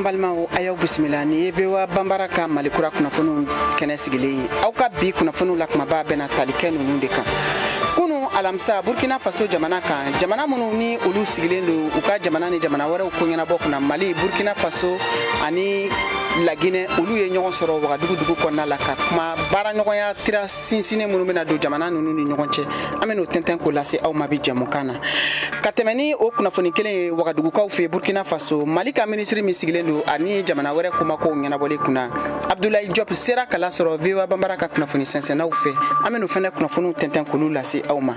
Ambalmao ayaw bismillah ni vewa bambara ka malikura kunafunu kene sigile au ka bi kunafunu lakmaba bena talike nunu de kan kunu alamsa Burkina Faso jamana kan jamana munu ni olu sigilen do uka jamana ni jamana wara ko nyana bokuna Mali Burkina Faso ani lagine olu ye ɲɔgɔn sɔrɔ wagadugu dugu kɔnɔna la ka kuma baara ɲɔgɔnya tira sinsine minnu bɛna don jamana ninnu ni ɲɔgɔn cɛ an bɛ n'o tɛntɛn ko lase aw ma bi jɛmukan na ka tɛmɛ ni o kunnafoni kelen ye wagadugukaw fɛ Burkina Faso Mali ka minisiri min sigilen don ani jamana wɛrɛ kumakow ɲɛnabɔli kunna Abdoulaye Diop sera kala sɔrɔ VOA Bambara ka kunnafoni sɛnsɛnnaw fɛ an bɛ n'o fɛnɛ kunnafoniw tɛntɛn k'olu lase aw ma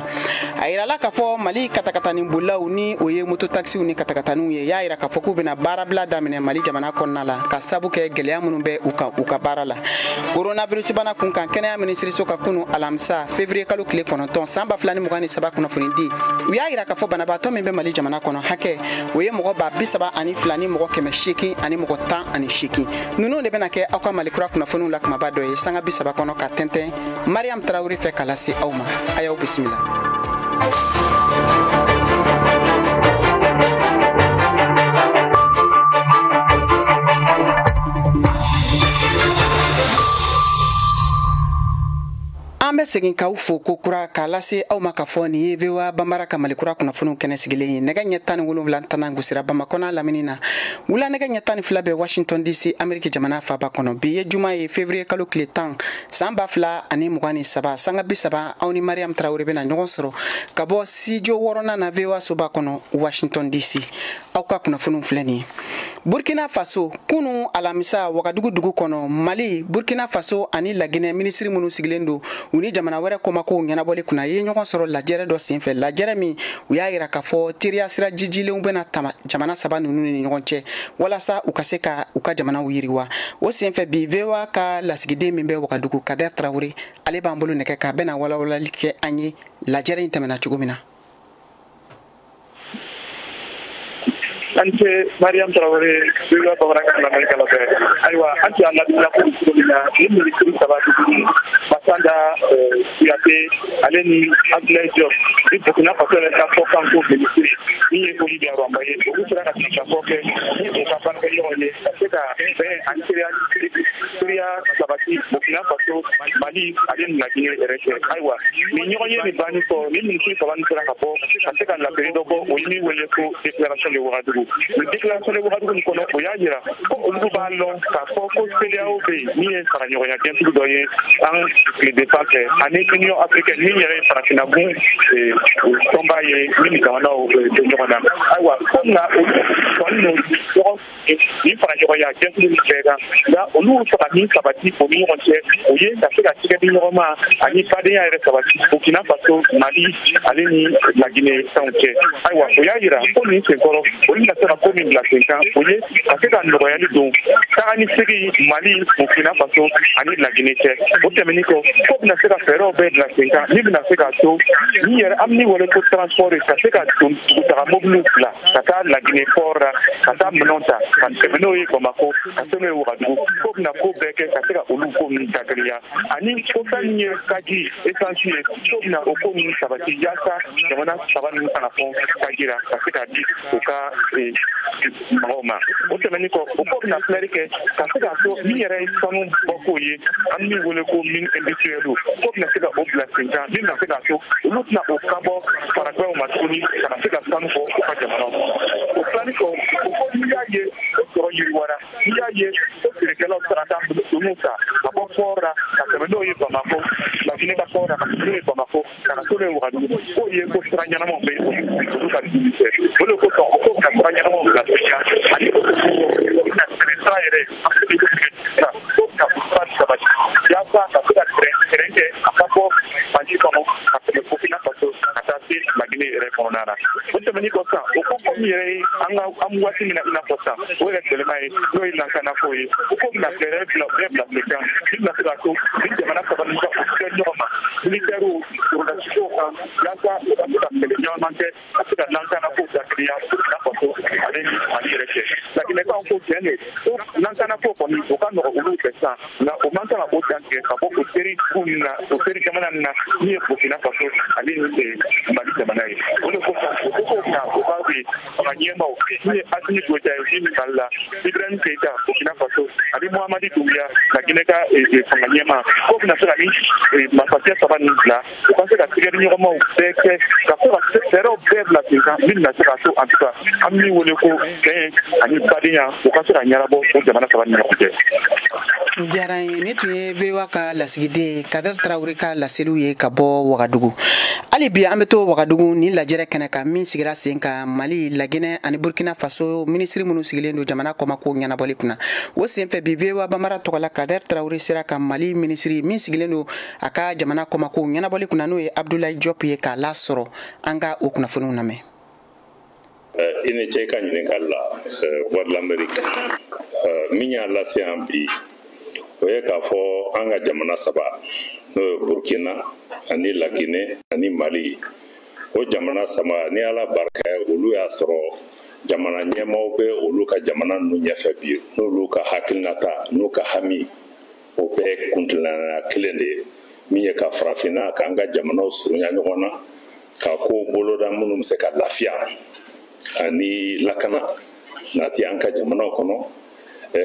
a yirala k'a fɔ Mali katakatani bolilaw ni o ye moto taxiw ni katakataniw ye y'a yira k'a fɔ k'u bɛna baarabila daminɛ Mali jamana kɔnɔna la ka sabu kɛ gɛlɛya minnu bɛ u ka baara la coronavirus bana kun kan kɛnɛya minisiriso ka kunu alamisa février kalo tile 9 san 2023 kunnafoni di u y'a yira k'a fɔ banabaatɔ min bɛ Mali jamana kɔnɔ hakɛ o ye mɔgɔ 72 ni mɔgɔ 800 ani mɔgɔ 18 ninnu de bɛna kɛ aw ka Malikura kunnafoniw la kumaba dɔ ye sanga 30 kɔnɔ ka tɛntɛn Mariam Traoré fɛ k'a lase aw ma a y'aw bisimila. An bɛ segin k'aw fo ko kura k'a lase aw ma ka fɔ nin ye VOA Bambara ka Malikura kunnafoniw kɛnɛ sigilen ye nɛgɛ ɲɛ 17 tana gosira Bamakɔ n'a lamini na wula nɛgɛ ɲɛ 12 bɛ Washington DC Amérique jamana faaba kɔnɔ bi ye juma ye février kalo tile 10 san 2023 sanga 30 aw ni Mariam Traoré bɛna ɲɔgɔn sɔrɔ ka bɔ studio 6 na VOA soba kɔnɔ Washington DC aw ka kunnafoniw filɛ nin ye Burkina Faso kunu alamisa wagadugu dugu kɔnɔ Mali Burkina Faso ani Laginɛ minisiri minnu sigilen don u ni jamana wɛrɛ komakow ɲɛnabɔli kunna ye ɲɔgɔn sɔrɔ lajɛrɛ dɔ senfɛ lajɛrɛ min u y'a yira k'a fɔ teriya sira jijilenw bɛna jamana saba ninnu ni ɲɔgɔn cɛ walasa u ka se ka u ka jamanaw yiriwa o senfɛ bi VOA ka lasigiden min bɛ wagadugu Kader Traoré ale b'an bolo nɛgɛ ka bɛna walawalali kɛ an ye lajɛrɛ in tɛmɛna cogo min na. Ante Mariam Traoré bila Bambara ka lamɛn kala fɛ ayiwa an tɛ labila ko cogo min na ni minisiri saba Masanda Kuyate ale ni Abdoulaye Diop ni Burkina Faso yɛrɛ ka fɔ kan ko minisiri min ye Olivier Rwamba ye olu sera ka sigi ka fɔ kɛ ni o ka baarakɛ ɲɔgɔn ye ka se ka bɛn ani teriya sabati Burkina Faso Mali ale ni Laginɛ yɛrɛ cɛ ayiwa ni ɲɔgɔn ye nin banni kɔ ni minisiri saba nin sera ka bɔ ka se ka labɛn dɔ bɔ o ye min wele ko déclaration de Ouagadougou le déclaration de Ouagadougou ni kɔnɔ o y'a yira ko olu b'a lɔn k'a fɔ ko CEDEAO bɛ yen min ye faraɲɔgɔnya gɛntigiw dɔ ye an tile défense ani Union africaine min yɛrɛ ye farafinna gun tɔnba ye min ni jamanaw bɛ ɲɔgɔn na ayiwa komi na olu sɔnni n'o ɲɔgɔn ni faraɲɔgɔnya gɛntigiw bɛɛ kan nka olu faga ni sabati o ni ɲɔgɔn cɛ o ye ka se ka tigɛ di ɲɔgɔn ma ani badenya yɛrɛ sabati Burkina Faso Mali ale ni Laginɛ fɛnw cɛ ayiwa o y'a yira ko nin senkɔrɔ olu na se ka ko min bila sen kan o ye ka se ka nɔgɔyali don taga ni segin Mali Burkina Faso ani Laginɛ cɛ o tɛmɛni kɔ ko bɛna se ka fɛɛrɛw bɛɛ bila sen kan min bɛna se ka to ni yɛrɛ an bɛ wele ko transport ka se ka dugutaga mobiliw bila ka taa Laginɛ port la ka taa minɛnw ta ka tɛmɛ n'o ye Bamako ka se n'o ye Ouagadougou ko bɛna ko bɛɛ kɛ ka se ka olu ko ninnu dakɛrɛya ani ko fɛn min ye kaji essence ye ko bɛna o ko ninnu sabati yaasa jamana saba ninnu kana fɔ kaji la ka se ka di u ka mɔgɔw ma o tɛmɛni kɔ o ko bɛna filɛri kɛ ka se ka to min yɛrɛ ye sanu bɔko ye an bɛ wele ko mine industrielle ko bɛna se ka o bila sen kan min bɛna se ka to olu tɛna o ka bɔ farajɛw ma tuguni ka na se ka sanu bɔ u ka jamanaw o filɛri kɔ o ko n'i y'a ye o sɔrɔ yiriwara n'i y'a ye o feerekɛlaw sera ka donu ta ka bɔ port la ka tɛmɛ n'o ye Bamako Laginɛ ka port la ka tɛmɛ n'o ye Bamako ka na to n'o ye Ouagadougou k'o ye ko sira ɲɛnamaw bɛ olu ka dumuni kɛ o de kosɔn o ko ka sira ɲɛnamaw bila ani o bɛna tɛmɛ sira yɛrɛ a bɛ ka fura sabati yaasa ka se ka terrain kɛ a ka bɔ Mali kɔnɔ ka tɛmɛ Burkina Faso ka taa se Laginɛ yɛrɛ kɔnɔna na o tɛmɛni kɔ sisan o ko min yɛrɛ ye an waati min na i n'a fɔ sisan o yɛrɛ gɛlɛma ye n'o ye lansanako ye o ko bɛna fɛɛrɛ bɛɛ bila sen kan min bɛna se ka to ni jamana saba ninnu ka o kɛ ɲɔgɔn ma militaires sɔrɔdasiw kan yaasa o ka se ka kɛlɛ ɲɔgɔnman kɛ ka se ka lansanako dakɛrɛya Burkina Faso ale ni Mali yɛrɛ cɛ Laginɛkaw ko tiɲɛ de ko lansanako kɔni o ka nɔgɔ olu fɛ sisan nka o man kan ka o dan tigɛ ka bɔ o teri dugu ninnu na o teri jamana ninnu na min ye Burkina Faso ale ni Mali jamana ye o de kosɔn o ko na o b'a fɛ fanga ɲɛmaaw ni Assimi Goïta ni Mali Ibrahim Keïta Burkina Faso ani Mohamed Doumbouya na Guinée ka fanga ɲɛma ko bɛna se ka ni masakɛ saba ninnu bila u ka se ka tigɛdiɲɔgɔnmaw bɛɛ kɛ ka fɔ ka fɛɛrɛw bɛɛ bila sen kan min na se ka to en tout cas an bɛ min wele ko kɛɲɛ ani badenya u ka se ka ɲɛnabɔ o jamana saba ni ɲɔgɔn cɛ. diyara n ye ne tun ye VOA ka lasigiden Kader Tarawele ka laseliw ye ka bɔ Wagadugu. Hali bi an bɛ to Wagadugu ni lajɛrɛ kɛnɛ kan min sigira sen kan Mali Laginɛ ani Burkina Faso minisiri minnu sigilen don jamana kɔmako ɲɛnabɔli kunna o senfɛ bi VOA Banbara tɔgɔla Kader Tarawele sera ka Mali minisiri min sigilen don a ka jamana kɔmako ɲɛnabɔli kunna n'o ye Abdoulaye Diop ye k'a lasɔrɔ an ka o kunnafoniw lamɛn. I ni ce i ka ɲininkali la Voix de l'Amérique min y'a lase yan bi o ye k'a fɔ an ka jamana saba n'o ye Burkina ani Laginɛ ani Mali o jamana saba ni Ala barika ye olu y'a sɔrɔ jamana ɲɛmaaw bɛ olu ka jamana ninnu ɲɛfɛ bi n'olu ka hakilinata n'u ka hami o bɛɛ kuntilennenya kelen de ye min ye ka farafinna k'an ka jamanaw surunya ɲɔgɔn na ka ko boloda minnu bɛ se ka lafiya ani lakana nati an ka jamanaw kɔnɔ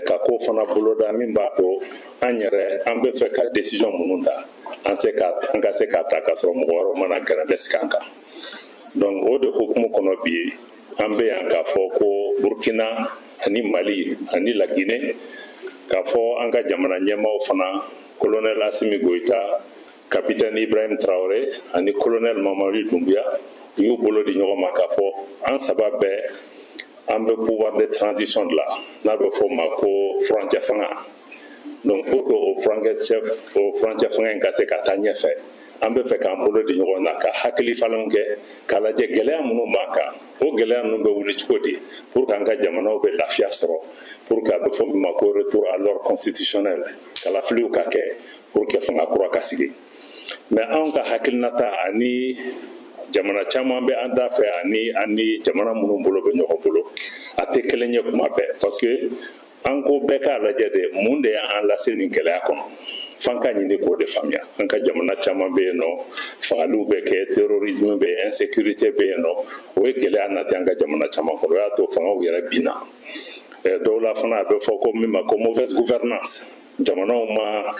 ka ko fana boloda min b'a to an yɛrɛ an bɛ fɛ ka décision minnu ta an ka se k'a ta k'a sɔrɔ mɔgɔ wɛrɛw mana gɛrɛndɛ sigi an kan donc o de hukumu kɔnɔ bi an bɛ yan k'a fɔ ko Burkina ani Mali ani Laginɛ k'a fɔ an ka jamana ɲɛmaaw fana colonel Assimi Goïta capitaine Ibrahim Traoré ani colonel Mamadi Doumbouya u y'u bolo di ɲɔgɔn ma k'a fɔ an saba bɛɛ an bɛ pouvoir de transition de la n'a bɛ fɔ o ma ko furancɛ fanga donc pour que o furancɛ fanga in ka se ka taa ɲɛfɛ an bɛ fɛ k'an bolo di ɲɔgɔn na ka hakili falenw kɛ k'a lajɛ gɛlɛya minnu b'an kan o gɛlɛya ninnu bɛ wuli cogo di pour que an ka jamanaw bɛ lafiya sɔrɔ pour que a bɛ fɔ min ma ko retour à l'ordre constitutionnel kalafiliw ka kɛ pour que fanga kura ka sigi mais anw ka hakilinata ani jamana caman bɛ an da fɛ ani jamana minnu bolo bɛ ɲɔgɔn bolo a tɛ kelen ye kuma bɛɛ parce que an ko bɛɛ k'a lajɛ de mun de y'an lase nin gɛlɛya kɔnɔ f'an ka ɲini k'o de faamuya an ka jamana caman bɛ yen nɔ fagaliw bɛ kɛ terrorisme bɛ yen insécurité bɛ yen nɔ o ye gɛlɛya nati an ka jamana caman kɔnɔ o y'a to fangaw yɛrɛ binna dɔw la fana a bɛ fɔ ko min ma ko mauvaise gouvernance jamanaw ma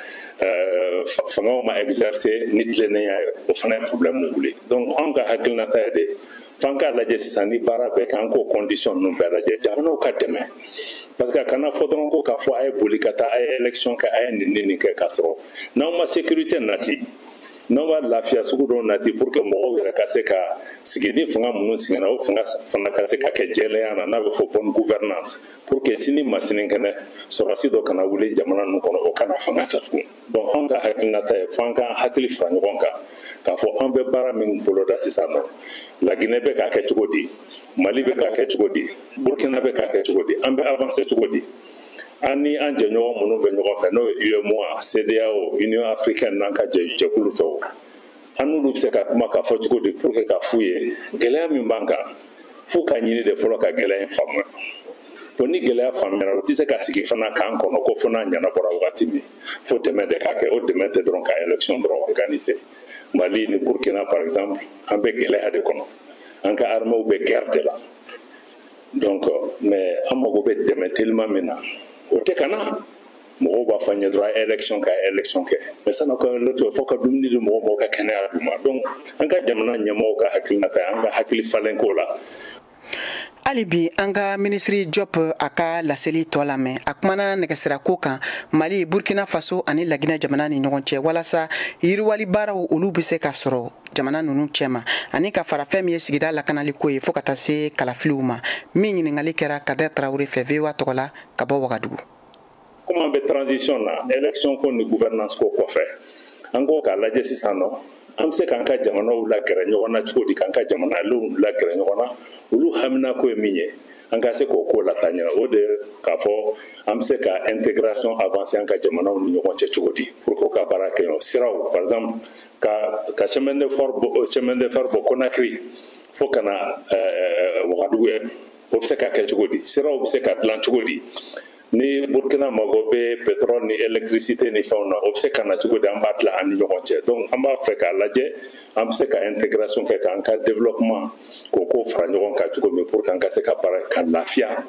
fangaw ma exercer ni tilennenya ye o fana ye problème wuli donc an ka hakilinata ye de f'an k'a lajɛ sisan ni baara bɛ kɛ an k'o condition ninnu bɛɛ lajɛ jamanaw ka dɛmɛ parce que a kana fɔ dɔrɔn ko k'a fɔ a ye boli ka taa a ye élection kɛ a ye nin kɛ k'a sɔrɔ n'aw ma sécurité nati n'aw ma lafiya sugu dɔw nati pour que mɔgɔw yɛrɛ ka se ka sigi ni fanga minnu sigina o fanga fana ka se ka kɛ jɛlenya na n'a bɛ fɔ bonne gouvernance pour que sini ma sinikɛnɛ sɔrɔsi dɔ kana wuli jamana ninnu kɔnɔ o kana fanga ta tugun donc anw ka hakilinata ye f'an k'an hakili fara ɲɔgɔn kan k'a fɔ an bɛ baara min boloda sisan nɔ Laginɛ bɛ k'a kɛ cogo di Mali bɛ k'a kɛ cogo di Burkina bɛ k'a kɛ cogo di an bɛ avancer cogo di an ni an jɛɲɔgɔn minnu bɛ ɲɔgɔn fɛ n'o ye UEMOA CEDEAO Union africaine n'an ka jɛkulu tɔw an n'olu bɛ se ka kuma k'a fɔ cogo di pour que ka f'u ye gɛlɛya min b'an kan f'u ka ɲini de fɔlɔ ka gɛlɛya in faamuya bon ni gɛlɛya faamuyara o tɛ se ka sigi fana k'an kɔnɔ ko fo n'a ɲɛnabɔra wagati min fo dɛmɛ de ka kɛ o dɛmɛ tɛ dɔrɔn ka élection dɔrɔn organiser Mali ni Burkina par exemple an bɛ gɛlɛya de kɔnɔ an ka armées bɛ guerre de la donc mais an mago bɛ dɛmɛ teliman min na o tɛ ka na mɔgɔw b'a fɔ an ye dɔrɔn a ye élection kɛ mais san'o ka fo ka dumuni di mɔgɔw ka kɛnɛya d'u ma donc an ka jamana ɲɛmɔgɔw ka hakilinata an ka hakili falen k'o la. hali bi an ka minisiri Diop a ka laseli tɔ lamɛn a kumana nɛgɛsirako kan Mali Burkina Faso ani Laginɛ jamana ni ɲɔgɔn cɛ walasa yiriwali baaraw olu bɛ se ka sɔrɔ jamana ninnu cɛma ani ka fara fɛn min ye sigida lakanaliko ye fo ka taa se kalafiliw ma min ɲininkali kɛra Kader Tarawele fɛ VOA tɔgɔla ka bɔ Wagadugu. Comme an bɛ transition na élection ko ni gouvernance ko kɔfɛ an ko k'a lajɛ sisan nɔ an bɛ se k'an ka jamanaw lagɛrɛ ɲɔgɔn na cogo di k'an ka jamanadenw lagɛrɛ ɲɔgɔn na olu hamina ko ye min ye an ka se k'o ko lata ɲɛ o de k'a fɔ an bɛ se ka intégration avancer an ka jamanaw ni ɲɔgɔn cɛ cogo di pour que ka baara kɛ siraw par exemple ka chemin de fer bɔ Conakry fo ka na Wagadugu o bɛ se ka kɛ cogo di siraw bɛ se ka dilan cogo di ni Burkina mago be pétrole ni électricité ni fɛnw na o bɛ se ka na cogo di an b'a tila an ni ɲɔgɔn cɛ donc an b'a fɛ k'a lajɛ an bɛ se ka intégration kɛ k'an ka développement k'o fara ɲɔgɔn kan cogo min pour que an ka se ka baara ka lafiya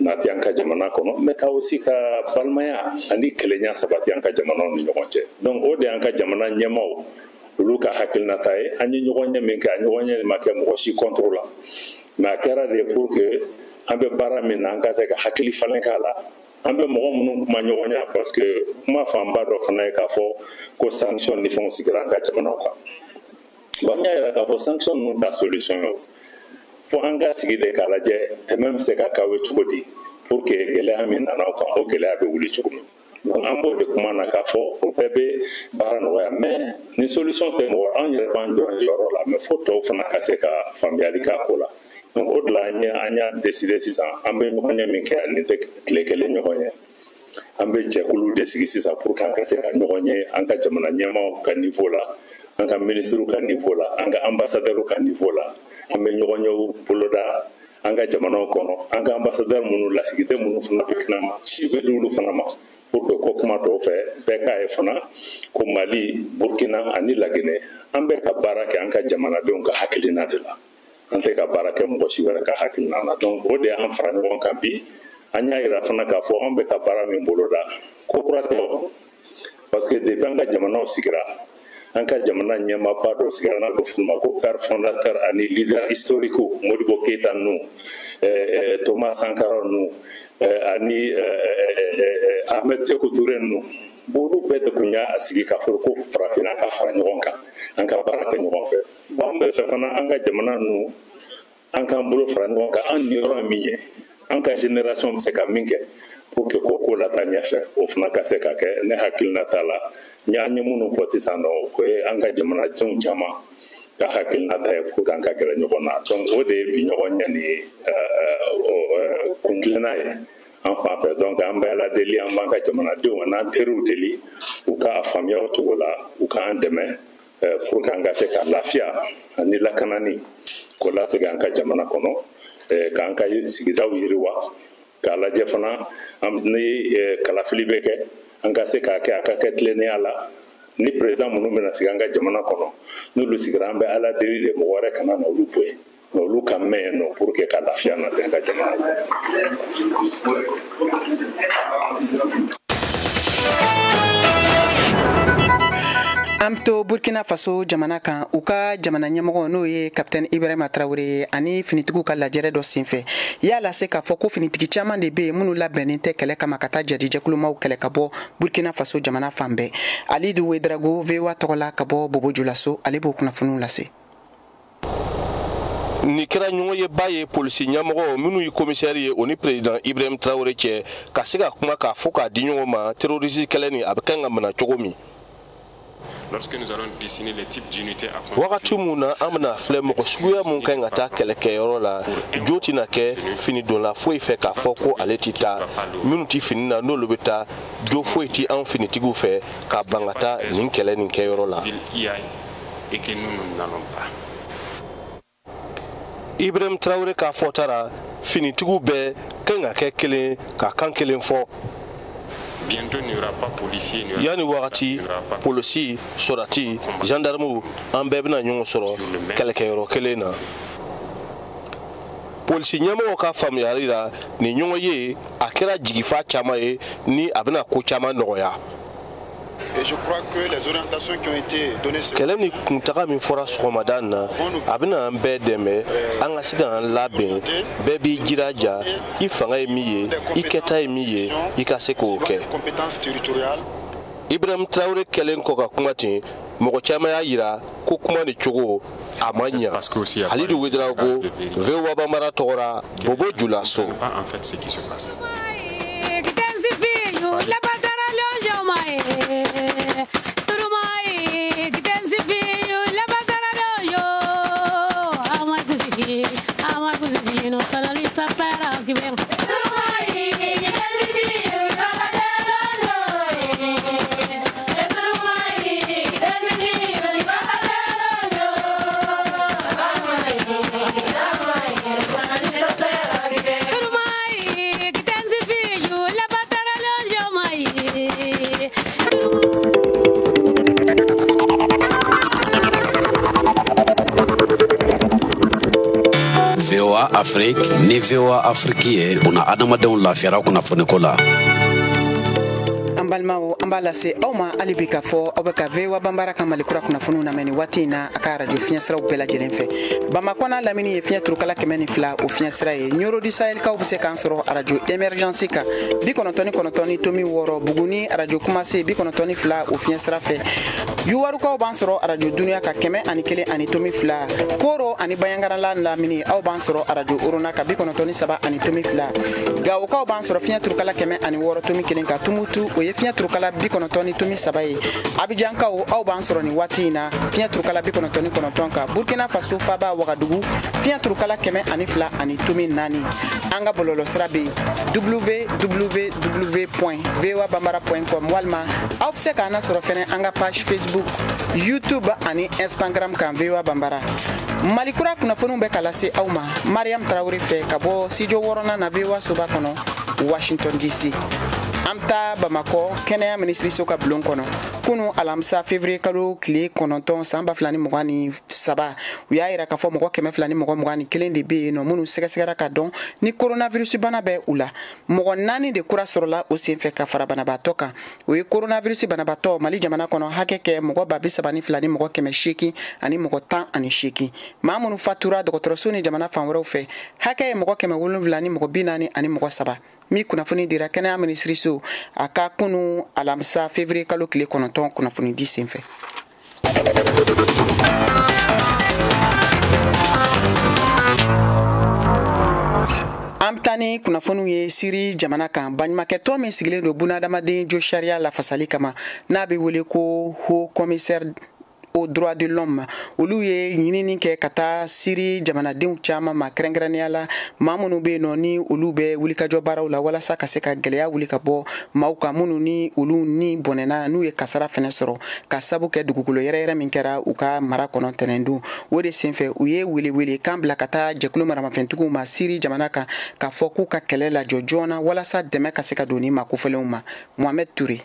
nati an ka jamana kɔnɔ mais ka aussi ka balimaya ani kelenya sabati an ka jamanaw ni ɲɔgɔn cɛ donc o de an ka jamana ɲɛmaaw olu ka hakilinata ye an ye ɲɔgɔn ɲɛ min kɛ a ɲɔgɔn ɲɛ ma kɛ mɔgɔ si contre la mais a kɛra de pour que an bɛ baara min na an ka se ka hakili falen k'a la an bɛ mɔgɔ minnu kuma ɲɔgɔn ɲɛ parce que kuma fanba dɔ fana ye k'a fɔ ko sanction ni fɛnw sigira an ka jamanaw kan bon n y'a yira k'a fɔ sanction ninnu ta solution ye fo an ka sigi de k'a lajɛ dɛmɛ bɛ se ka k'aw ye cogo di pour que gɛlɛya min nana aw kan o gɛlɛya bɛ wuli cogo min donc an b'o de kuma na k'a fɔ o bɛɛ bɛ baara nɔgɔya mais ni solution tɛ mɔgɔ an yɛrɛ b'an jɔ an jɔyɔrɔ la mais fo tɔw fana ka se ka faamuyali k'a ko la donc o de la an y'a décidé sisan an bɛ ɲɔgɔn ɲɛ min kɛ ani tɛ tile kelen ɲɔgɔn ye an bɛ jɛkulu de sigi sisan pour que an ka se ka ɲɔgɔn ye an ka jamana ɲɛmaaw ka niveau la an ka ministres ka niveau la an ka ambassadeurs ka niveau la an bɛ ɲɔgɔn yew boloda an ka jamanaw kɔnɔ an ka ambassadeurs minnu lasigiden minnu fana bɛ kɛnɛ ma ci bɛ di olu fana ma pour que ko kuma dɔw fɛ bɛɛ k'a ye fana ko Mali Burkina ani Laginɛ an bɛ ka baara kɛ an ka jamanadenw ka hakilina de la an tɛ ka baara kɛ mɔgɔ si wɛrɛ ka hakilina na donc o de y'an fara ɲɔgɔn kan bi an y'a yira fana k'a fɔ an bɛ ka baara min boloda ko kura tɛ parce que depuis an ka jamanaw sigira an ka jamana ɲɛmaaba dɔ sigira n'a bɛ f'u ma ko père fondateur ani leader historique Modibo Keita ninnu Thomas Sankara ninnu ani Ahmed Sékou Touré ninnu olu bɛɛ de tun y'a sigi k'a fɔ ko farafinna ka fara ɲɔgɔn kan an ka baara kɛ ɲɔgɔn fɛ bon an bɛ fɛ fana an ka jamana ninnu an k'an bolo fara ɲɔgɔn kan an niyɔrɔ ye min ye an ka génération bɛ se ka min kɛ pour que ko la taa ɲɛfɛ o fana ka se ka kɛ ne hakilina t'a la an ye minnu fɔ sisan nɔ o ye an ka jamanadenw caman ka hakilina ta ye pour que an ka gɛrɛ ɲɔgɔn na donc o de ye bi ɲɔgɔn ɲɛ ni kuntilenna ye an fan fɛ donc an bɛ ala deli an b'an ka jamanadenw n'an teriw deli u ka faamuya o cogo la u k'an dɛmɛ pour que an ka se ka lafiya ani lakanani ko lasegin an ka jamana kɔnɔ k'an ka sigidaw yiriwa k'a lajɛ fana ni kalafili bɛ kɛ an ka se k'a kɛ a ka kɛ tilennenya la ni président minnu bɛna sigi an ka jamana kɔnɔ n'olu sigira an bɛ ala deli de mɔgɔ wɛrɛ kana na olu bɔ yen olu ka mɛn yen nɔ pour que ka lafiya na an ka jamana kɔnɔ. An to Burkina Faso jamana kan u ka jamana ɲɛmɔgɔ n'o ye capitaine Ibrahima Traoré ani finitigiw ka lajɛrɛ dɔ senfɛ y'a se k'a fɔ ko finitigi caman de bɛ yen minnu labɛnnen tɛ kɛlɛ kama ka taa jadijɛkulumaw kɛlɛ ka bɔ Burkina Faso jamana fan bɛɛ. Alidu Wedrago VOA tɔgɔ la ka bɔ Bobojulaso ale b'o kunnafoniw lase. Ni kɛra ɲɔgɔn ye ba ye polisi ɲɛmɔgɔ minnu ye commissaire ye o ni président Ibrahim Traoré cɛ ka se ka kuma k'a fɔ k'a di ɲɔgɔn ma terroriste kɛlɛ ni a bɛ kan ka minɛ cogo min. Lorsque nous allons dessiner les types d'unités à wagati mun na an bɛna filɛ mɔgɔ suguya mun kan ka taa kɛlɛkɛyɔrɔ la jo tɛna kɛ fini donla foyi fɛ k'a fɔ ko ale tɛ taa minnu tɛ fini na n'olu bɛ taa jo foyi tɛ an finitigiw fɛ ka ban ka taa nin kɛlɛ nin kɛyɔrɔ la. Ibrahim Traoré k'a fɔta la finitigiw bɛɛ kan ka kɛ kelen ka kan kelen fɔ. Yani wagati polisi sɔrɔti gendarmew an bɛɛ bɛna ɲɔgɔn sɔrɔ kɛlɛkɛyɔrɔ kelen na. Polisi ɲɛmɔgɔw ka faamuyali la ni ɲɔgɔn ye a kɛra jigifa caman ye ni a bɛna ko caman nɔgɔya. Kɛlɛ ni kuntaga min fɔra sɔgɔmada na a bɛna an bɛɛ dɛmɛ an ka se k'an labɛn bɛɛ b'i jiraja i fanga ye min ye i kɛta ye min ye i ka se k'o kɛ. Ibrahim Traoré kɛlen kɔ ka kuma ten mɔgɔ caman y'a yira ko kuma ni cogo a ma ɲa. Alidu Wedrago VOA Bambara tɔgɔ la Bobojulaso. Afrique ni VOA Afrique ye buna adamadenw lafiyara kunnafoniko la. Balmao ambala se awma alibi ka fo obeka vewa bambara kamali kura kuna funu na meni watina aka radio finyasra ubela jelenfe Bamako na lamini ye finya turukala kemeni fla o finyasra ye nyoro di Sahel ka ubise kansoro radio emergency ka bi tomi woro buguni radio kumase bi konotoni fla o finyasra fe yuwaru ka bansoro radio dunia ka keme ani kele ani tomi fla koro ani bayangara la lamini aw bansoro radio uruna ka bi konotoni saba ani tomi fla gawo ka bansoro finya turukala keme ani woro tomi kelen ka tumutu o ye finya turukala bi konotoni tomi saba ye Abidjan ka o aw bansoro ni watina finya turukala bi konotoni konotonka Burkina Faso faba Wagadugu finya turukala keme ani fla ani tomi nani anga bololo srabe www.voabambara.com walma aw se ka na soro fene anga page Facebook YouTube ani Instagram kan VOA Bambara Malikura kuna fonu be kala se awma Mariam Traoré fe kabo sijo worona na VOA soba kono Washington DC Amta Bamako Kenya Ministry soka blon kono kunu alamsa février kalo kle kononton samba flani mogani saba uya ira ka fo mogo keme flani mogo mogani kelende be no munu sega ka don ni coronavirus bana be ula mogo nani de kura sorola o senfe ka fara bana batoka o coronavirus bana bato Mali jamana kono hakeke mogo babi sabani flani mogo keme shiki ani mogo tan ani shiki mamunu fatura dokotoro ni jamana fanworo fe hake mogo keme wulu flani mogo binani ani mogo saba mi kunafuni dira Kenya Ministry so aka kunu alamsa février kalo kle kononton kunafuni di senfe Amtani kunafunu ye siri jamana kan banyumake to men sigilen do bunadamaden jo sharia la fasali kama na be wele ko ho commissaire aux droits de l'homme olu ye nyinini ke kata siri jamana denw chama ma krengrania la mamunu be no ni olu be wuli ka jobara la wala sa ka se ka geleya wuli ka bo mauka munu ni olu ni bonena nu ye kasara fene soro ka sabu ke dugukolo yere min kera u ka mara kono tenendu wode senfe u ye wili kambla kata jekulu mara mafentugu ma siri jamana ka foku ka kelela jojona wala sa deme ka se ka doni ma kufeluma Mohamed Touré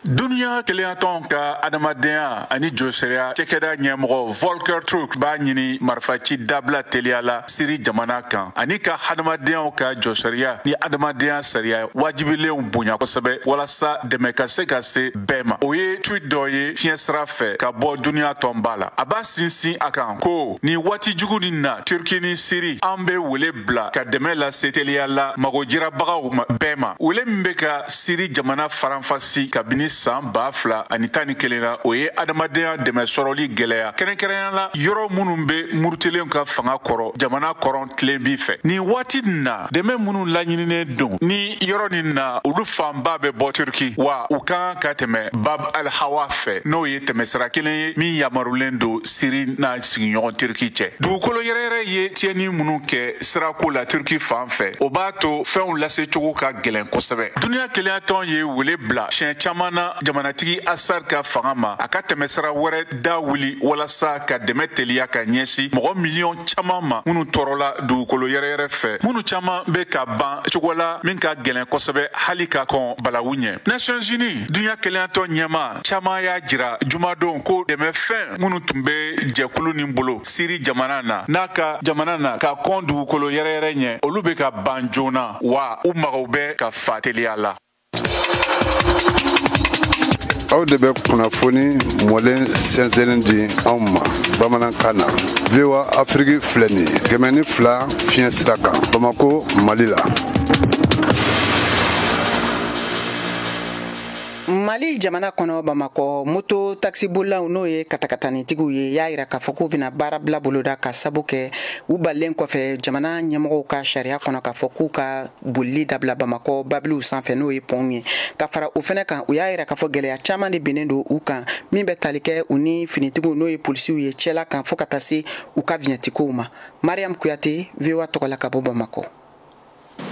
Dunia keleaton ka adamadenya ani joseria chekeda nyemgo Volker Turk ba nyini marfachi dabla teliala siri jamana kan ani ka adamadenya ka joseria ni adamadenya seria wajibile bunya kosebe wala sa demeka se bema oye tweet doye fiensra fe ka bo dunia tombala aba sinsin akan ko ni wati juguni na Turki ni siri ambe wele bla ka demela seteliala magojira baga bema wele mbeka siri jamana faranfasi ka bini san bafla ani tani kelera oye adamadenya deme soroli geleya kerenkerenya la yoro munumbe murtelen ka fanga koro jamana koron tlebi fe ni wati na deme munu la nyinine don ni yoro ni na ulu famba be bo Turki wa ukan ka teme Bab al Hawafe no ye teme sara kelen mi yamarulendo siri na signyon Turki che du kolo yere ye tieni munu ke sara ko la Turki fanfe obato fen lase chogo ka gelen kosebe dunia keleaton ye wule bla chen chamana jamanatigi asar ka fangama aka temesara wɛrɛ da wuli walasa ka dɛmɛ teliya ka ɲɛsi mɔgɔ miliyɔn caman ma minnu tɔɔrɔla dugukolo yɛrɛyɛrɛ fɛ minnu caman be ka ban cogola min ka gɛlɛn kosɛbɛ hali ka kɔn balawu ɲɛ Nations Unies dunya keleyatɔ ɲɛma caman y'a jira jumadon ko dɛmɛfɛn minnu tun be jɛkulu nin bolo siri jamana na n'a ka jamana na ka kɔn dugukolo yɛrɛyɛrɛ ɲɛ olu be ka ban joona wa u magaw bɛ ka fa teliya la aw de bɛ kunnafoni mɔlen sɛnsɛnnen di anw ma bamanankan na VOA Afrique filɛ nin ye 102 fiɲɛ sira kan Bamako Mali la Mali jamana kono Bamako moto taxi bola no ye katakatani tigu ye ya ira ka foko bina bara bla boloda ka sabuke u balen ko fe jamana nyamgo ka sharia kono ka foku ka bulli dabla Bamako bablu sanfe no ye ponye ka fara o fene kan u ya ira ka fo gele ya chama de binendo u kan min be talike uni finitigu no ye polisi ye chela kan fo katasi u ka vientiko ma Mariam Kuyate VOA tokola ka bo Bamako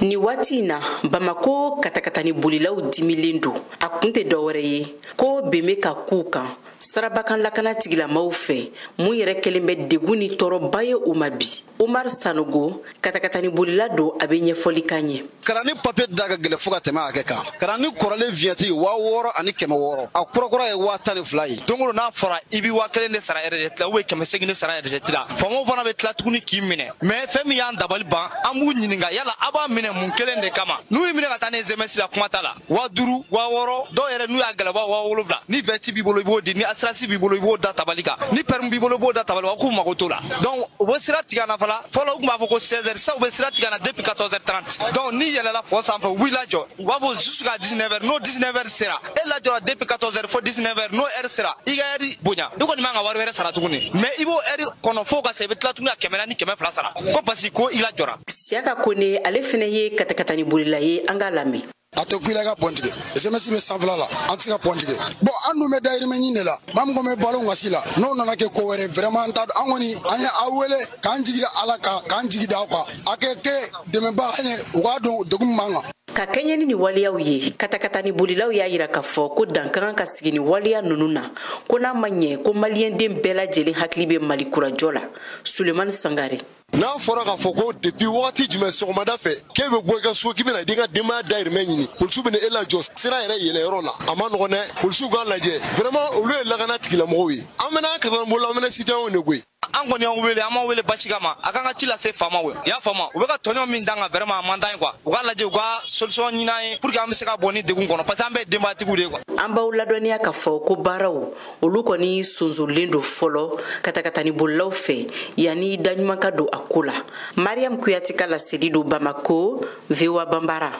ni wati na Bamako katakatani bolilaw dimilen do a kunte dɔwɛrɛ ye ko beme ka ku kan sarabakan lakana tigilamaw fɛ mun yɛrɛ kelen bɛ degun ni tɔɔrɔba ye u ma bi. Umar Sanogo katakatani bolila don a bɛ ɲɛfɔli kan ɲɛ. Karani papier da ka gɛlɛ fo ka tɛmɛ a kɛ kan. Karani kɔrɔlen vignette 6000 ani 100. A kɔrɔkɔrɔ ye 102 ye. Don o don n'a fɔra i bɛ 1000 de sara RDT la ou 800 de sara RDT la. Faamaw fana bɛ tila tuguni k'i minɛ. Mais fɛn min y'an dabali ban an b'u ɲininka yala a b'a minɛ mun kelen de kama. N'u y'i minɛ ka taa ni SMS la kuma t'a la. 5000 6000 dɔw yɛrɛ n'u y'a gɛlɛba 7000 ni vɛti b'i bolo i b'o di ni assurance b'i bolo i b'o da tabali kan ni permis b'i bolo i b'o da tabali kan k'u mago t'o la. Donc o bɛ sira tigɛ na fana fɔlɔ u tun b'a fɔ ko 16h sa u bɛ sira tigɛ na depuis 14h30. Donc ni yɛlɛla pɔ sanfɛ u b'i lajɔ u b'a fɔ jusqu'à 19h n'o 19h sera e lajɔra depuis 14h fo 19h n'o heure sera i ka heure bonya i kɔni man ka wari wɛrɛ sara tuguni mais i b'o heure kɔnɔ fo ka se i bɛ tila tuguni ka 100 ni 200 sara ko parce que ko i lajɔra. Siaka Kone ale fɛnɛ ye katakatani bolila ye an k'a lamɛn. A to kuila ka pontige SMS be sanfla la an ti ka pontige bon an nu me daire me nyine la mam ko me balo ngasi la no nana ke ko were vraiment ta an woni an ya awele kan jigida ala kan jigida ko akeke de me ba ane wa do dogum manga ka kɛɲɛ ni waliyaw ye katakatani bolilaw y'a yira k'a fɔ ko dankaran ka sigi ni waliya ninnu na ko n'a ma ɲɛ ko maliyɛnden bɛɛ lajɛlen hakili bɛ Mali kurajɔ la. Sulemani Sangare. N'a fɔra k'a fɔ ko depuis wagati jumɛn sɔgɔmada fɛ k'e bɛ bɔ i ka so k'i bɛna i ka denbaya dahirimɛ ɲini polisiw bɛ e lajɔ sira yɛrɛ yɛlɛyɔrɔ la a ma nɔgɔn dɛ polisiw k'a lajɛ vraiment olu ye lakana tigilamɔgɔw ye an bɛna katanbolo an bɛna citoyenw de koyi. An kɔni y'an wele an ma wele basi kama a kan ka ci lase faamaw ye i y'a faamu u bɛ ka tɔɲɔ min d'an kan vraiment a man d'an ye quoi u k'a lajɛ u ka solution ɲini an ye pour que an bɛ se ka bɔ ni degun kɔnɔ parce que an bɛɛ ye denbayatigiw de ye quoi. An b'aw ladɔnniya k'a fɔ ko baaraw olu kɔni sonsolen don fɔlɔ katakatani bolilaw fɛ yanni daɲuman ka don a ko la. Mariam Kuyati ka laseli don Bamako, VOA Bambara.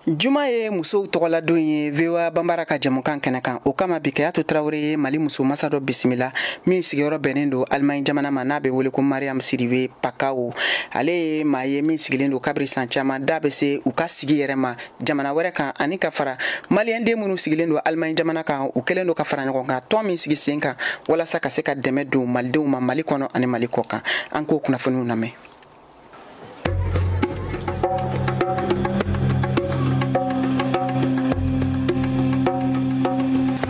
Juma ye musow tɔgɔladon ye VOA Bambara ka jamukan kɛnɛ kan o kama bi Kɛyatu Tarawele ye Mali muso masa dɔ bisimila min sigiyɔrɔ bɛnnen don Allemagne jamana ma n'a bɛ wele ko Mariam Siribe Pakawo. Ale ye maa ye min sigilen don kabiri san caman da bɛ se u ka sigi yɛrɛ ma jamana wɛrɛ kan ani ka fara Maliyɛnden minnu sigilen don Allemagne jamana kan u kɛlen don ka fara ɲɔgɔn kan tɔn min sigi sen kan walasa ka se ka dɛmɛ don malidenw ma Mali kɔnɔ ani Mali kɔ kan. An k'o kunnafoniw lamɛn.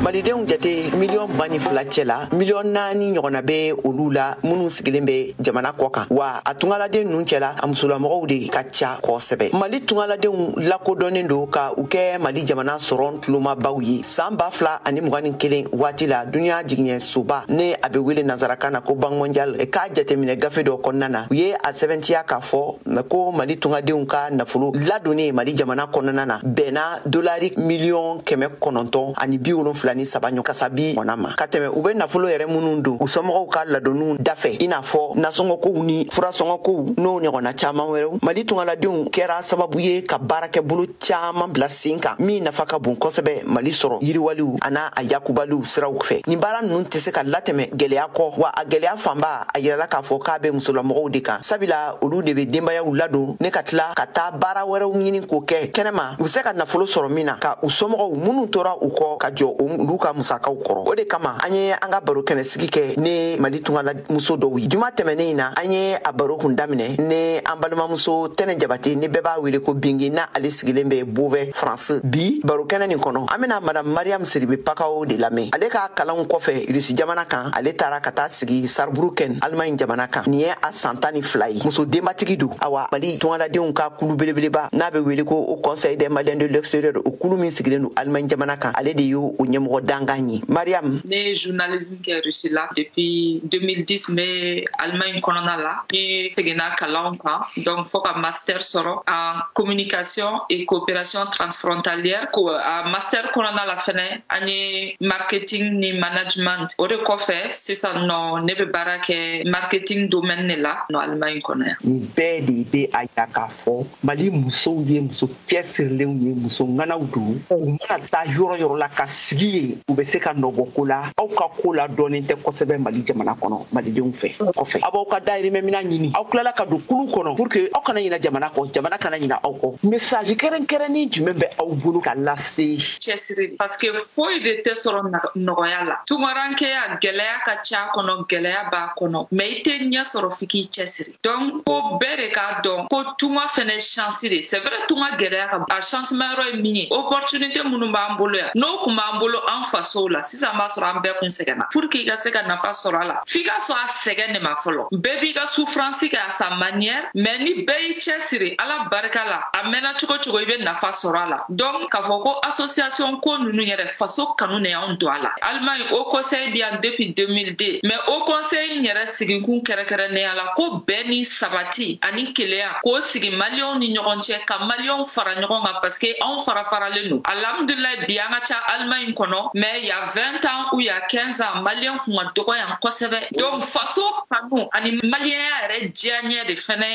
Malidenw jate miliyɔn 22 cɛ la miliyɔn 4 ɲɔgɔnna bɛ olu la minnu sigilen bɛ jamana kɔ kan wa a tungaladen ninnu cɛla a musolamɔgɔw de ka ca kosɛbɛ. Mali tungaladenw lakodɔnnen don ka u kɛ Mali jamana sɔrɔ tulomabaw ye san 2021 waati la duniya jigiɲɛ soba ne a bɛ wele nanzarakan na ko Banque mondiale k'a jateminɛ gafe dɔ kɔnɔna na u ye a sɛbɛntiya k'a fɔ ko Mali tungadenw ka nafolo ladonni Mali jamana kɔnɔna na bɛnna $973 ni saba ɲɔgɔn kasabi mɔnama ka tɛmɛ u bɛ nafolo yɛrɛ minnu don u somɔgɔw ka ladonniw dafɛ i n'a fɔ nasɔngɔkow ni furasɔngɔkow n'o ɲɔgɔnna caman wɛrɛw. Mali tungaladenw kɛra sababu ye ka baarakɛbolo caman bila sen kan min nafa ka bon kosɛbɛ Mali sɔrɔ yiriwaliw a n'a yakubaliw siraw fɛ. Nin baara ninnu tɛ se ka latɛmɛ gɛlɛya kɔ wa a gɛlɛya fanba a yirala k'a fɔ k'a bɛ musolamɔgɔw de kan sabula olu de bɛ denbayaw ladon ne ka tila ka taa baara wɛrɛw ɲini k'o kɛ kɛnɛma u bɛ se ka nafolo sɔrɔ min na ka u somɔgɔw minnu tora u kɔ ka jɔ olu ka musakaw kɔrɔ. O de kama an ye an ka baro kɛnɛsigi kɛ ne Mali tungala muso dɔw ye. Juma tɛmɛnen in na an ye a baro kun daminɛ ne an balimamuso Tɛnɛ Jabate ne bɛɛ b'a wele ko Bingi na ale sigilen bɛ Beauvais France. Bi baro kɛnɛ nin kɔnɔ an bɛna Madame Mariam Siribe Pakawo de lamɛn. Ale ka kalanw kɔfɛ Irisi jamana kan ale taara ka taa sigi Saarbrücken Allemagne jamana kan. Nin ye a san 12 ye. Muso denbatigi don. Awa Mali tungaladenw ka kulu belebeleba n'a bɛ wele ko au Conseil des Maliens de l'extérieur o kulu min sigilen don Allemagne jamana kan ale de ye o ɲɛmɔgɔ danganye. Mariam ne journalisme kɛ Russie la depuis 2010 mais Allemagne kɔnɔna la ni seginna kalanw kan donc fo ka master sɔrɔ en communication et coopération transfrontalière ko a master kɔnɔna la fɛnɛ an ye marketing ni management o de kɔfɛ sisan nɔ ne bɛ baara kɛ marketing domaine de la no Allemagne kɔnɔ yan. Nin bɛɛ de bɛ a yira k'a fɔ Mali musow ye muso cɛsirilenw ye muso ŋanaw don u mana taa yɔrɔ yɔrɔ la ka sigi ye u bɛ se ka nɔbɔ ko la aw ka ko la dɔɔnin tɛ kosɛbɛ Mali jamana kɔnɔ malidenw fɛ kɔfɛ a b'aw ka dahirimɛ mina ɲini aw tilala ka don kulu kɔnɔ pour que aw kana ɲina jamana kɔ jamana kana ɲina aw kɔ message kɛrɛnkɛrɛnnin jumɛn bɛ aw bolo ka lase cɛsiri parce que foyi de tɛ sɔrɔ nɔgɔya la tungarankeya gɛlɛya ka ca kɔnɔ gɛlɛya b'a kɔnɔ mais i tɛ ɲɛ sɔrɔ f'i k'i cɛsiri donc ko bɛɛ de k'a dɔn ko tunga fɛnɛ chance de c'est vrai tunga gɛlɛya ka a chance ma yɔrɔ ye min ye opportunité minnu b'an bolo yan n'o kun b'an bolo an faso la sisan b'a sɔrɔ an bɛɛ kun sɛgɛnna pour que i ka se ka nafa sɔrɔ a la f'i ka sɔn a sɛgɛn de ma fɔlɔ bɛɛ b'i ka souffrance kɛ à sa manière mais ni bɛɛ y'i cɛsiri ala barika la a mɛnna cogo cogo i bɛ nafa sɔrɔ a la donc k'a fɔ ko association ko ninnu yɛrɛ faso kanu de y'anw don a la Allemagne au conseil bi yan depuis 2002 mais au conseil yɛrɛ sigikun kɛrɛnkɛrɛnnenya la ko bɛɛ ni sabati ani kelenya k'o sigi maliyɛnw ni ɲɔgɔn cɛ ka maliyɛnw fara ɲɔgɔn kan parce que anw fara-faralen don alhamdulilayi bi an ka ca Allemagne kɔnɔ mais il y a 20 ans ou il y a 15 ans maliyɛn kun ka dɔgɔ yan kosɛbɛ donc faso kanu ani maliyɛnya yɛrɛ diyaɲɛ de fɛnɛ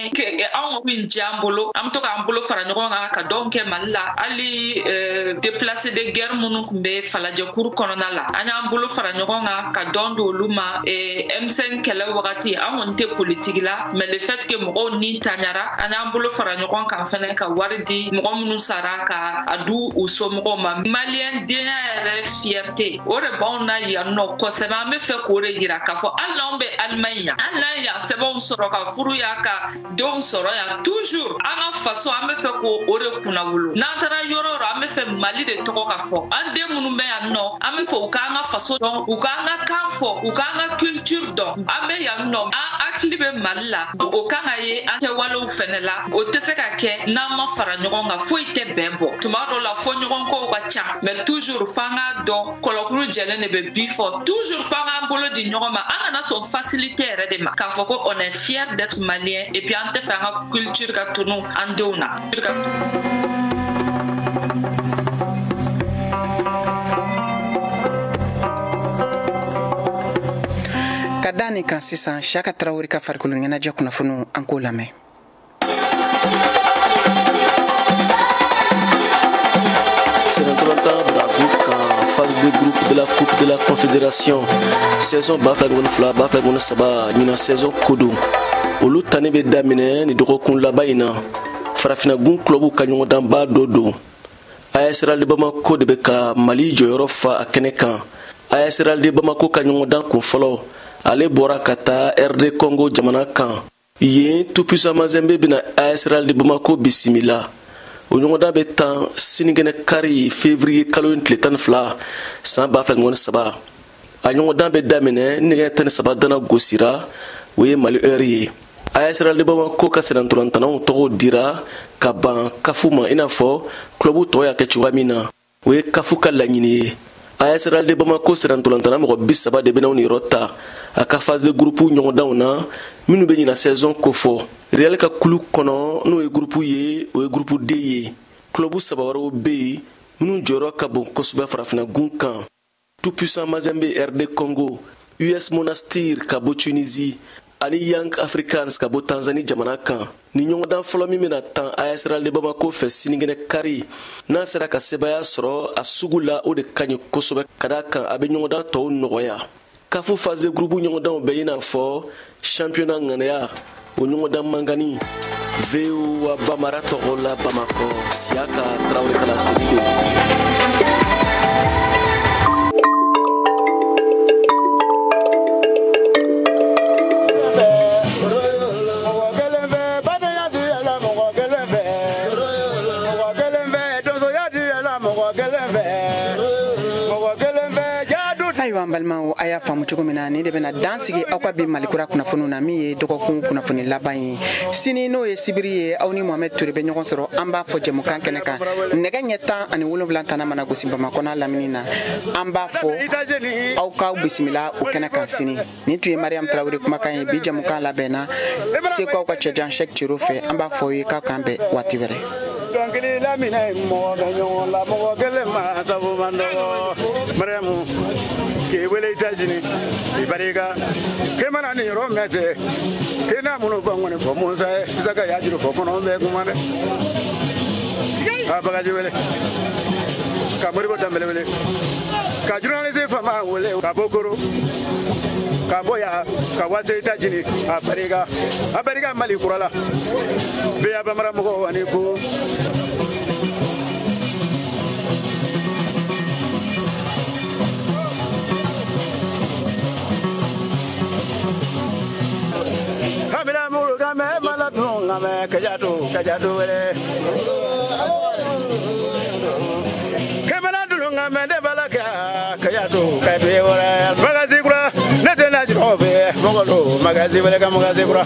anw kun diya an bolo an bɛ to k'an bolo fara ɲɔgɔn kan ka dɔn kɛ Mali la hali déplacé de guerre minnu kun bɛ falajɛkuru kɔnɔna la an y'an bolo fara ɲɔgɔn kan ka dɔn don olu ma M5 kɛlɛ wagati an kɔni tɛ politique la mais le fait que mɔgɔw ni taɲara an y'an bolo fara ɲɔgɔn kan fɛnɛ ka wari di mɔgɔ minnu sara ka a du u somɔgɔw ma maliyɛn denya yɛrɛ fierté o de b'anw na yan nɔ kosɛbɛ an bɛ fɛ k'o de yira k'a fɔ hali n'anw bɛ Allemagne yan hali n'an yan sɛbɛnw sɔrɔ ka furu yan ka denw sɔrɔ yan toujours an ka faso an bɛ fɛ k'o de kunna wolo n'an taara yɔrɔ o yɔrɔ an bɛ fɛ Mali de tɔgɔ ka fɔ an den minnu bɛ yan nɔ an bɛ fɛ u k'an ka faso dɔn u k'an ka kan fɔ u k'an ka culture dɔn an bɛ yan nɔ an hakili bɛ Mali la o kan ka ye an kɛwalew fɛnɛ la o tɛ se ka kɛ n'an ma fara ɲɔgɔn kan foyi tɛ bɛn bɔ tuma dɔw la fɔ ɲɔgɔn kow ka ca mais toujours f'an k'a dɔn kɔlɔkulu jɛlen de bɛ bi fɔ toujours f'an k'an bolo di ɲɔgɔn ma an kana sɔn facilité yɛrɛ de ma k'a fɔ ko on est fier d'être malien et puis an tɛ fɛ an ka culture ka tunu an denw na ka da nin kan sisan Siyaka Tarawele ka farikolo ɲɛnajɛ kunnafoniw an k'o lamɛn. C'est notre temps en phase de groupe de la Coupe de la Confédération. Saison Baflagon Fla, Baflagon Saba, Nina saison Kodo. Olu tane be damine ni dogokun labayina. Farafina gun club kanyo dan ba dodo. AS Real de Bamako de beka Mali joyoro fa akene kan. AS Real de Bamako kanyo dan kun folo. Ale bora kata RD Congo jamana kan. Yen tout puissant Mazembe bina AS Real de Bamako bisimila. O ɲɔgɔnda bɛ tan sinigɛnɛ kari février kalo tile 12 san 2013 a ɲɔgɔndan bɛ daminɛ nɛgɛ 13 dana gosira o ye Mali heure ye AS Real de Bamako ka sɛnɛntolantanaw tɔgɔ dira ka ban kafu ma i n'a fɔ club tɔw y'a kɛ cogoya min na o ye kafu ka laɲini ye AS Real de Bamako sɛnɛntolantana mɔgɔ 30 de bɛna niyɔrɔ ta a ka phase de groupe ɲɔgɔndanw na minnu bɛ ɲina saison kofɔ Real ka kulu kɔnɔ n'o ye groupe ye o ye groupe D ye club saba wɛrɛw bɛ yen minnu jɔyɔrɔ ka bon kosɛbɛ farafina gun kan tout puissant Mazembe RD Congo US Monastir ka bɔ Tunisie ani Young Africans ka bɔ Tanzanie jamana kan ni ɲɔgɔndan fɔlɔ min bɛna tan AS Real de Bamako fɛ sinigɛnɛ kari n'a sera ka sebaya sɔrɔ a sugu la o de ka ɲi kosɛbɛ ka d'a kan a bɛ ɲɔgɔndan tɔw nɔgɔya kafu phase groupe ɲɔgɔndanw bɛ i n'a fɔ championnat ŋanaya o ɲɔgɔndan mangani VOA Bamara tɔgɔ la Bamako Siyaka Tarawele kala Selido. ayiwa an balimaw a y'a faamu cogo min na ni de bɛna dan sigi aw ka bi malikura kunnafoniw na min ye dɔgɔkun kunnafoni laban ye sini n'o ye sibiri ye aw ni Mohamed Ture bɛ ɲɔgɔn sɔrɔ an b'a fɔ jɛmukan kɛnɛ kan nɛgɛ ɲɛ 17 tana mana gosi Bamakɔ n'a lamini na an b'a fɔ aw k'aw bisimila o kɛnɛ kan sini nin tun ye Mariam Tarawele kumakan ye bi jɛmukan labɛnna seko aw ka cɛjan Sɛk Ciro fɛ an b'a fɔ aw ye k'aw k'an bɛn waati wɛrɛ dɔnkili lamina mɔgɔ bɛ ɲɔgɔn la mɔgɔ kelen ma sabu man dɔgɔ Mariamu k'i wele Etats-Unis i barika k'i mana nin yɔrɔ mɛn tɛ k'i n'a minnu fɔ n kɔni fɔ Musa ye Isaka y'a juru fɔ kɔnɔ bɛɛ kuma dɛ a Bagaji wele ka Moribo Dambele wele ka journaliste fama wele ka bɔ Goro ka bɔ yan ka wase Etats-Unis a barika Mali kura la bɛɛ y'a bamara mɔgɔw ani ko kamera mulu kame malatun kame kajatu wele kamera dulu nga mende balaka kaya to kay be wala magazi kura nete na jiro be mogolo magazi wala ka magazi kura